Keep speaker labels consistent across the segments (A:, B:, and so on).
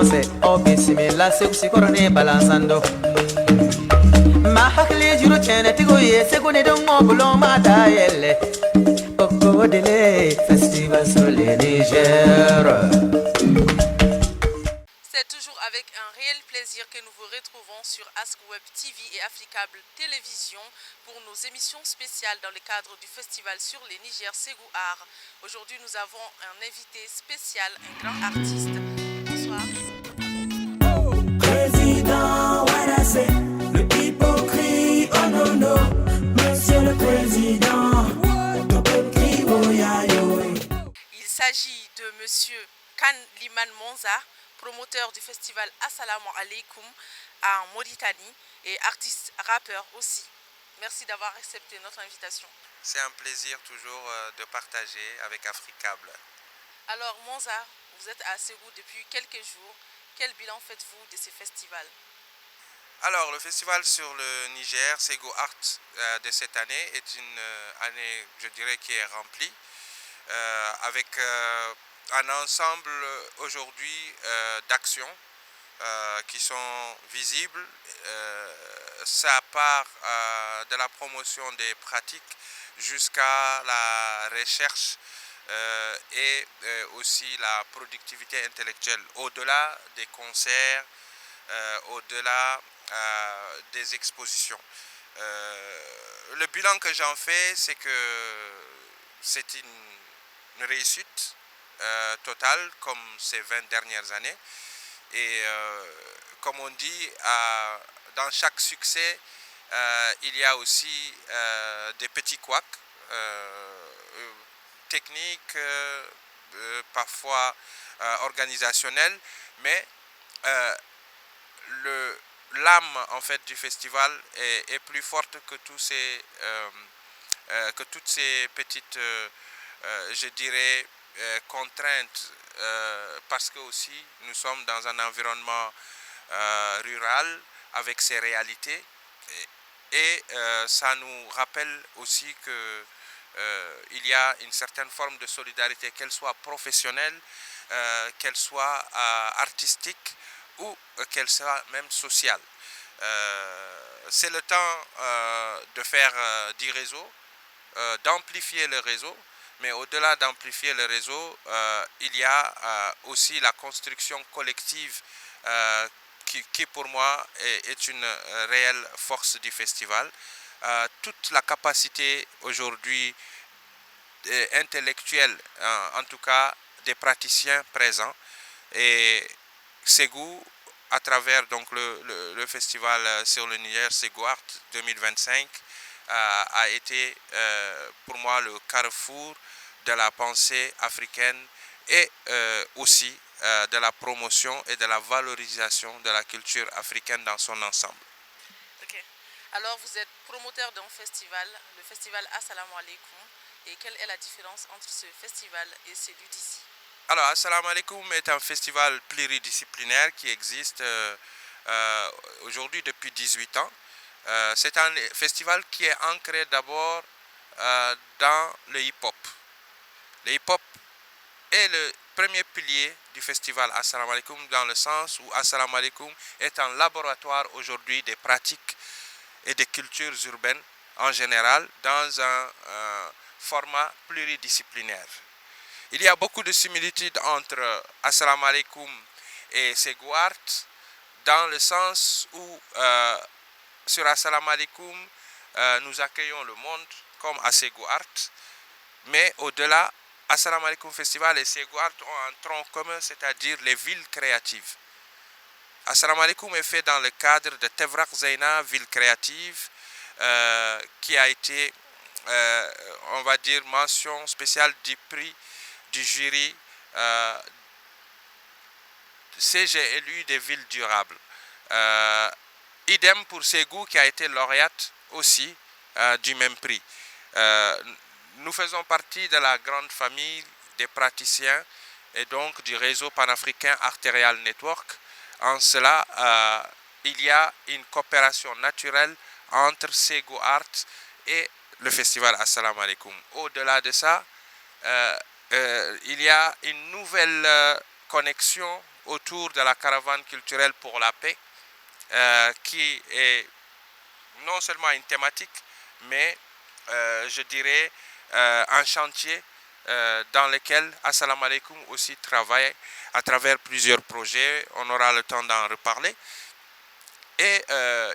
A: se o bisimila segu sikoro ne balansando ma hakili juru cɛnɛ tigo ye segu ni don ŋo bulo ma da yɛlɛ oko dele festival sur le Niger.
B: C'est toujours avec un réel plaisir que nous vous retrouvons sur Ask Web TV et Africable Télévision pour nos émissions spéciales dans le cadre du festival sur les Niger Ségou Art. Aujourd'hui, nous avons un invité spécial, un grand artiste. Bonsoir.
C: Président, voilà c'est le hypocrite, oh non non, monsieur le président, ton peuple crie, oh ya yo.
B: Il s'agit de monsieur Kan Liman Monza, promoteur du festival Assalamu Alaikum en Mauritanie et artiste rappeur aussi. Merci d'avoir accepté notre invitation.
D: C'est un plaisir toujours de partager avec Africable.
B: Alors Monza, vous êtes à Ségou depuis quelques jours. Quel bilan faites-vous de ce festival?
D: Alors le festival sur le Niger, Ségou Art de cette année est une année, je dirais, qui est remplie avec un ensemble aujourd'hui d'actions qui sont visibles. Ça part de la promotion des pratiques jusqu'à la recherche et aussi la productivité intellectuelle, au-delà des concerts, au-delà des expositions. Le bilan que j'en fais, c'est que c'est une réussite totale comme ces 20 dernières années. Et comme on dit, dans chaque succès, il y a aussi des petits couacs techniques, parfois organisationnels, mais l'âme en fait du festival est plus forte que toutes ces petites, je dirais, contraintes, parce que aussi nous sommes dans un environnement rural avec ses réalités et ça nous rappelle aussi que il y a une certaine forme de solidarité, qu'elle soit professionnelle, qu'elle soit artistique ou qu'elle soit même sociale. C'est le temps de faire du réseau, d'amplifier le réseau, mais au-delà d'amplifier le réseau, il y a aussi la construction collective qui pour moi est une réelle force du festival. Toute la capacité aujourd'hui intellectuelle, en tout cas des praticiens présents, et Ségou, à travers donc le festival sur le Niger Ségou Art 2025, a été pour moi le carrefour de la pensée africaine et aussi de la promotion et de la valorisation de la culture africaine dans son ensemble.
B: Ok. Alors vous êtes promoteur d'un festival, le festival Assalamu Alaikum, et quelle est la différence entre ce festival et celui d'ici?
D: Alors Assalamu Alaikum est un festival pluridisciplinaire qui existe aujourd'hui depuis 18 ans. C'est un festival qui est ancré d'abord dans le hip-hop. Le hip-hop est le premier pilier du festival Assalamu Alaikum, dans le sens où Assalamu Alaikum est un laboratoire aujourd'hui des pratiques et des cultures urbaines en général dans un format pluridisciplinaire. Il y a beaucoup de similitudes entre Assalamu Alaikum et Ségou Art, dans le sens où sur Assalamu Alaikum, nous accueillons le monde comme à Ségou Art, mais au-delà, Assalamu Alaikum Festival et Ségou Art ont un tronc commun, c'est-à-dire les villes créatives. Assalamu Alaikum est fait dans le cadre de Tevrak Zaina, ville créative, qui a été, on va dire, mention spéciale du prix du jury CGLU des villes durables. Idem pour Ségou qui a été lauréate aussi du même prix. Nous faisons partie de la grande famille des praticiens et donc du réseau panafricain Arterial Network. En cela, il y a une coopération naturelle entre Ségou Art et le festival Assalamu Alaikum. Au-delà de ça, il y a une nouvelle connexion autour de la caravane culturelle pour la paix, qui est non seulement une thématique, mais je dirais un chantier dans lequel Assalamu alaikum aussi travaille à travers plusieurs projets. On aura le temps d'en reparler. Et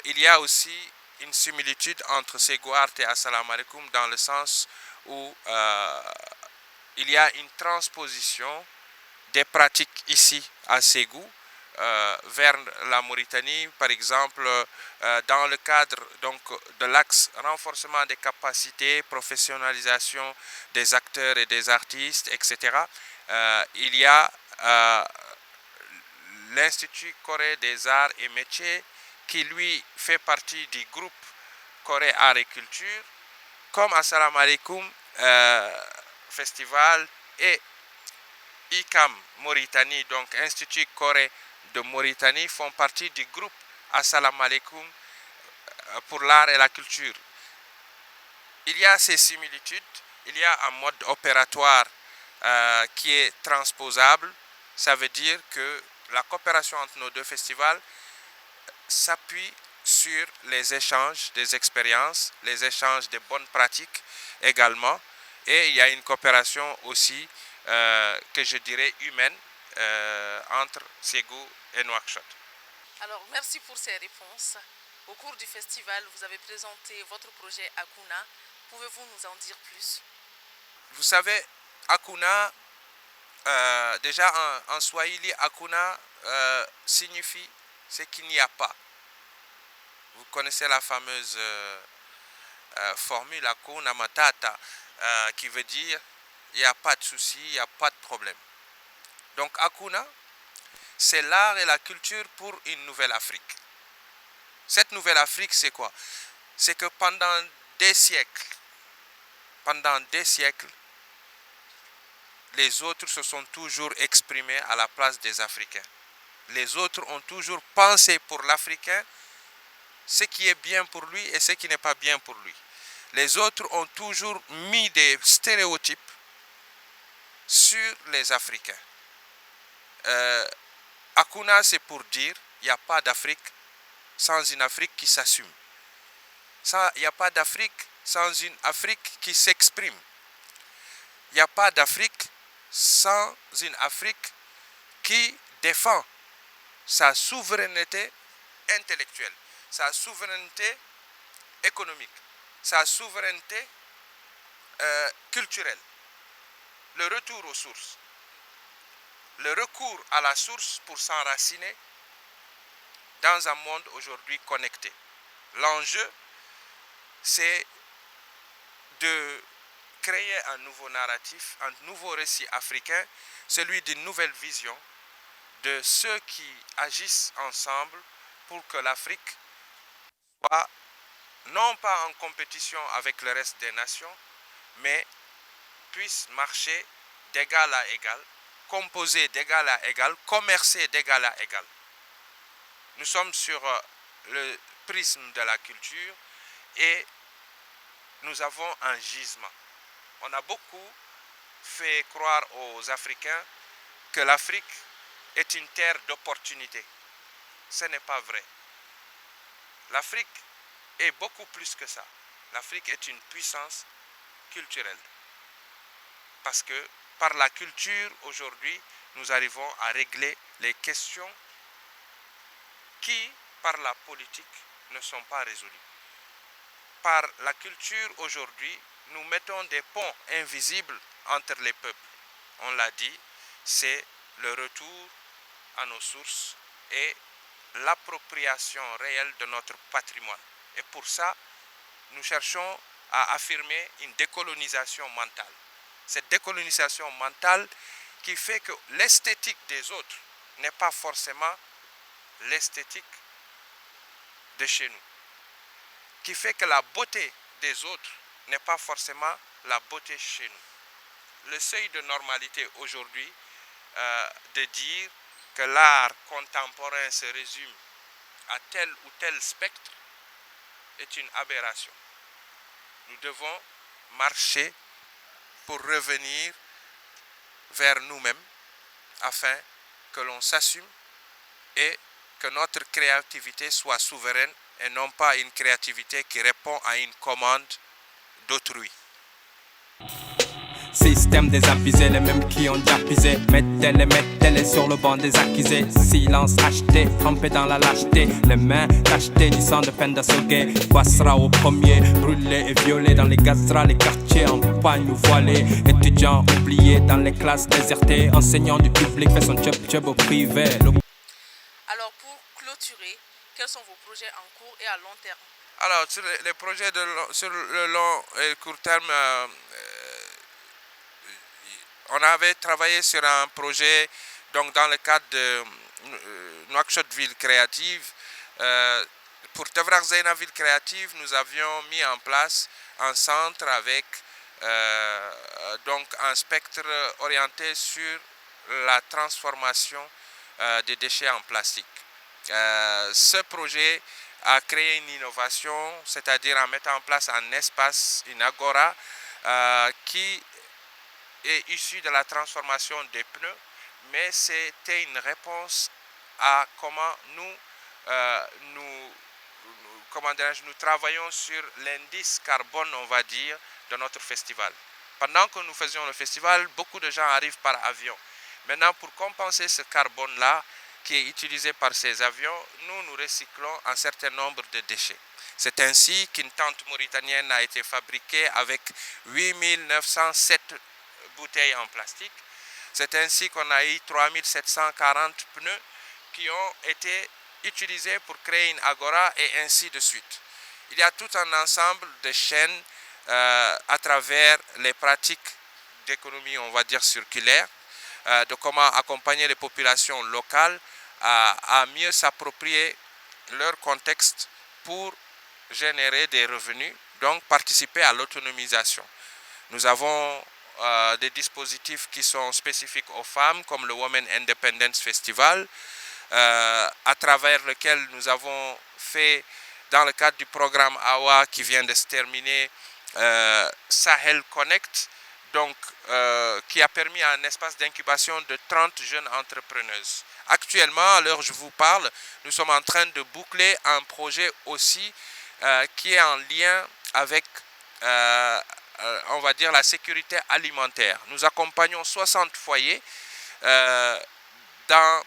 D: il y a aussi une similitude entre Ségou Art et Assalamu alaikum dans le sens où il y a une transposition des pratiques ici à Ségou vers la Mauritanie, par exemple, dans le cadre donc, de l'axe renforcement des capacités, professionnalisation des acteurs et des artistes, etc. Il y a l'Institut Corée des Arts et Métiers qui lui fait partie du groupe Corée Arts et Culture, comme Assalamu alaikum Festival et ICAM Mauritanie, donc Institut Corée de Mauritanie, font partie du groupe Assalamu alaikum pour l'art et la culture. Il y a ces similitudes, il y a un mode opératoire qui est transposable. Ça veut dire que la coopération entre nos deux festivals s'appuie sur les échanges des expériences, les échanges des bonnes pratiques également. Et il y a une coopération aussi que je dirais humaine entre Ségou et Nouakchott.
B: Alors, merci pour ces réponses. Au cours du festival, vous avez présenté votre projet Akuna. Pouvez-vous nous en dire plus?
D: Vous savez, Akuna, déjà en Swahili, Akuna signifie ce qu'il n'y a pas. Vous connaissez la fameuse formule Akuna Matata, qui veut dire il n'y a pas de souci, il n'y a pas de problème. Donc Akuna, c'est l'art et la culture pour une nouvelle Afrique. Cette nouvelle Afrique, c'est quoi? C'est que pendant des siècles, les autres se sont toujours exprimés à la place des Africains. Les autres ont toujours pensé pour l'Africain ce qui est bien pour lui et ce qui n'est pas bien pour lui. Les autres ont toujours mis des stéréotypes sur les Africains. Akuna, c'est pour dire il n'y a pas d'Afrique sans une Afrique qui s'assume. Il n'y a pas d'Afrique sans une Afrique qui s'exprime. Il n'y a pas d'Afrique sans une Afrique qui défend sa souveraineté intellectuelle, sa souveraineté économique, sa souveraineté culturelle. Le retour aux sources, le recours à la source pour s'enraciner dans un monde aujourd'hui connecté. L'enjeu, c'est de créer un nouveau narratif, un nouveau récit africain, celui d'une nouvelle vision de ceux qui agissent ensemble pour que l'Afrique soit non pas en compétition avec le reste des nations, mais puisse marcher d'égal à égal, composer d'égal à égal, commercer d'égal à égal. Nous sommes sur le prisme de la culture et nous avons un gisement. On a beaucoup fait croire aux Africains que l'Afrique est une terre d'opportunités. Ce n'est pas vrai. L'Afrique est beaucoup plus que ça. L'Afrique est une puissance culturelle. Parce que par la culture, aujourd'hui, nous arrivons à régler les questions qui, par la politique, ne sont pas résolues. Par la culture, aujourd'hui, nous mettons des ponts invisibles entre les peuples. On l'a dit, c'est le retour à nos sources et l'appropriation réelle de notre patrimoine. Et pour ça, nous cherchons à affirmer une décolonisation mentale. Cette décolonisation mentale qui fait que l'esthétique des autres n'est pas forcément l'esthétique de chez nous. Qui fait que la beauté des autres n'est pas forcément la beauté chez nous. Le seuil de normalité aujourd'hui de dire que l'art contemporain se résume à tel ou tel spectre est une aberration. Nous devons marcher pour revenir vers nous-mêmes afin que l'on s'assume et que notre créativité soit souveraine et non pas une créativité qui répond à une commande d'autrui.
E: Système des apisés, les mêmes qui ont déjà pisé. Mettez-les sur le banc des accusés. Silence acheté, trempé dans la lâcheté. Les mains tachetées du sang de peine d'assoguer. Quoi sera au premier? Brûlé et violé dans les gazras, les quartiers en pagne ou voilés. Étudiants oubliés dans les classes désertées. Enseignant du public fait son job au privé.
B: Alors pour clôturer, quels sont vos projets en cours et à long terme?
D: Alors sur les projets sur le long et le court terme, on avait travaillé sur un projet donc dans le cadre de Nouakchott Ville Créative. Pour Tevrak Zeyna Ville Créative, nous avions mis en place un centre avec donc un spectre orienté sur la transformation des déchets en plastique. Ce projet a créé une innovation, c'est-à-dire en mettant en place un espace, une agora, qui est issue de la transformation des pneus, mais c'était une réponse à comment nous travaillons sur l'indice carbone, on va dire, de notre festival. Pendant que nous faisions le festival, beaucoup de gens arrivent par avion. Maintenant, pour compenser ce carbone-là, qui est utilisé par ces avions, nous recyclons un certain nombre de déchets. C'est ainsi qu'une tente mauritanienne a été fabriquée avec 8907 bouteilles en plastique. C'est ainsi qu'on a eu 3740 pneus qui ont été utilisés pour créer une agora et ainsi de suite. Il y a tout un ensemble de chaînes à travers les pratiques d'économie, on va dire, circulaire, de comment accompagner les populations locales à mieux s'approprier leur contexte pour générer des revenus, donc participer à l'autonomisation. Nous avons des dispositifs qui sont spécifiques aux femmes, comme le Women Independence Festival, à travers lequel nous avons fait, dans le cadre du programme AWA qui vient de se terminer, Sahel Connect, donc, qui a permis un espace d'incubation de 30 jeunes entrepreneuses. Actuellement, à l'heure où je vous parle, nous sommes en train de boucler un projet aussi qui est en lien avec, on va dire, la sécurité alimentaire. Nous accompagnons 60 foyers dans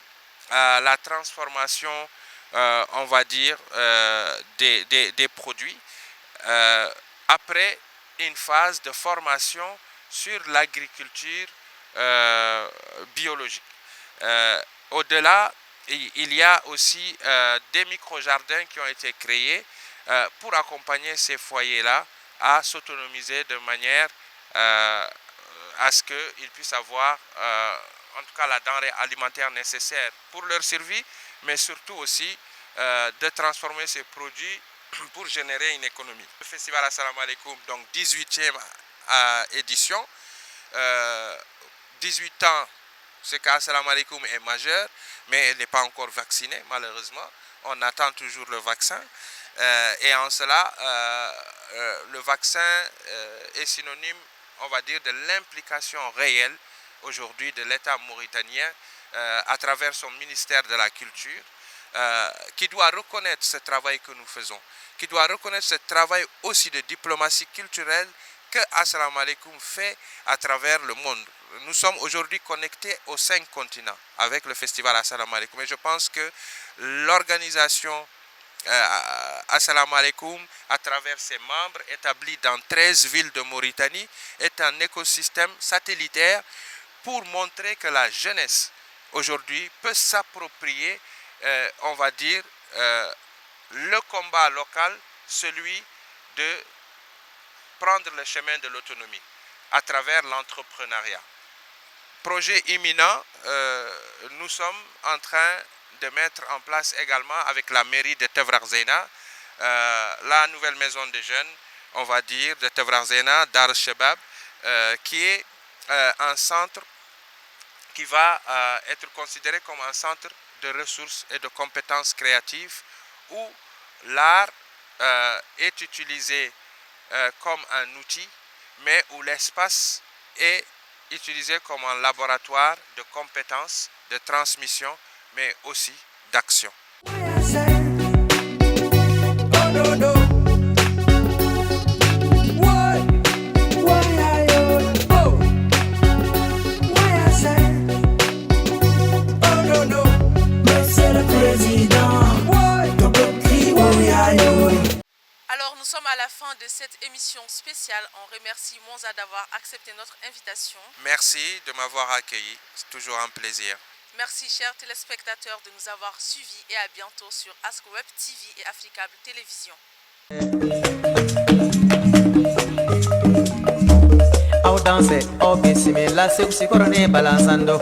D: la transformation, on va dire, des produits, après une phase de formation sur l'agriculture biologique. Au-delà, il y a aussi des micro-jardins qui ont été créés pour accompagner ces foyers-là à s'autonomiser de manière à ce qu'ils puissent avoir en tout cas la denrée alimentaire nécessaire pour leur survie, mais surtout aussi de transformer ces produits pour générer une économie. Le festival Assalamu Alaikum, donc 18e édition, 18 ans, ce qu'Assalamu Alaikum est majeur, mais elle n'est pas encore vaccinée malheureusement. On attend toujours le vaccin. Et en cela, le vaccin est synonyme, on va dire, de l'implication réelle aujourd'hui de l'État mauritanien à travers son ministère de la Culture, qui doit reconnaître ce travail que nous faisons, qui doit reconnaître ce travail aussi de diplomatie culturelle que Assalamu Alaikum fait à travers le monde. Nous sommes aujourd'hui connectés aux 5 continents avec le festival Assalamu Alaikum. Et je pense que l'organisation Assalamu Alaikum, à travers ses membres établis dans 13 villes de Mauritanie, est un écosystème satellitaire pour montrer que la jeunesse aujourd'hui peut s'approprier, on va dire, le combat local, celui de prendre le chemin de l'autonomie à travers l'entrepreneuriat. Projet imminent, nous sommes en train de mettre en place également avec la mairie de Tevrak Zeyna la nouvelle maison des jeunes, on va dire, de Tevrak Zeyna, Dar Shebab, qui est un centre qui va être considéré comme un centre de ressources et de compétences créatives où l'art est utilisé comme un outil, mais où l'espace est utilisé comme un laboratoire de compétences, de transmission, mais aussi d'action.
B: Alors nous sommes à la fin de cette émission spéciale. On remercie Monza d'avoir accepté notre invitation.
D: Merci de m'avoir accueilli, c'est toujours un plaisir.
B: Merci chers téléspectateurs de nous avoir suivis et à bientôt sur Ask Web TV et Africable Télévision.
A: Au danse, au bismillah, c'est couronné balançando.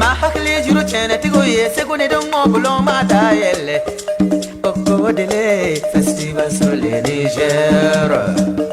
A: Ma hakli juro chene tigoye, segone don mobulo matayelle. Oko dele, festival sur le Niger.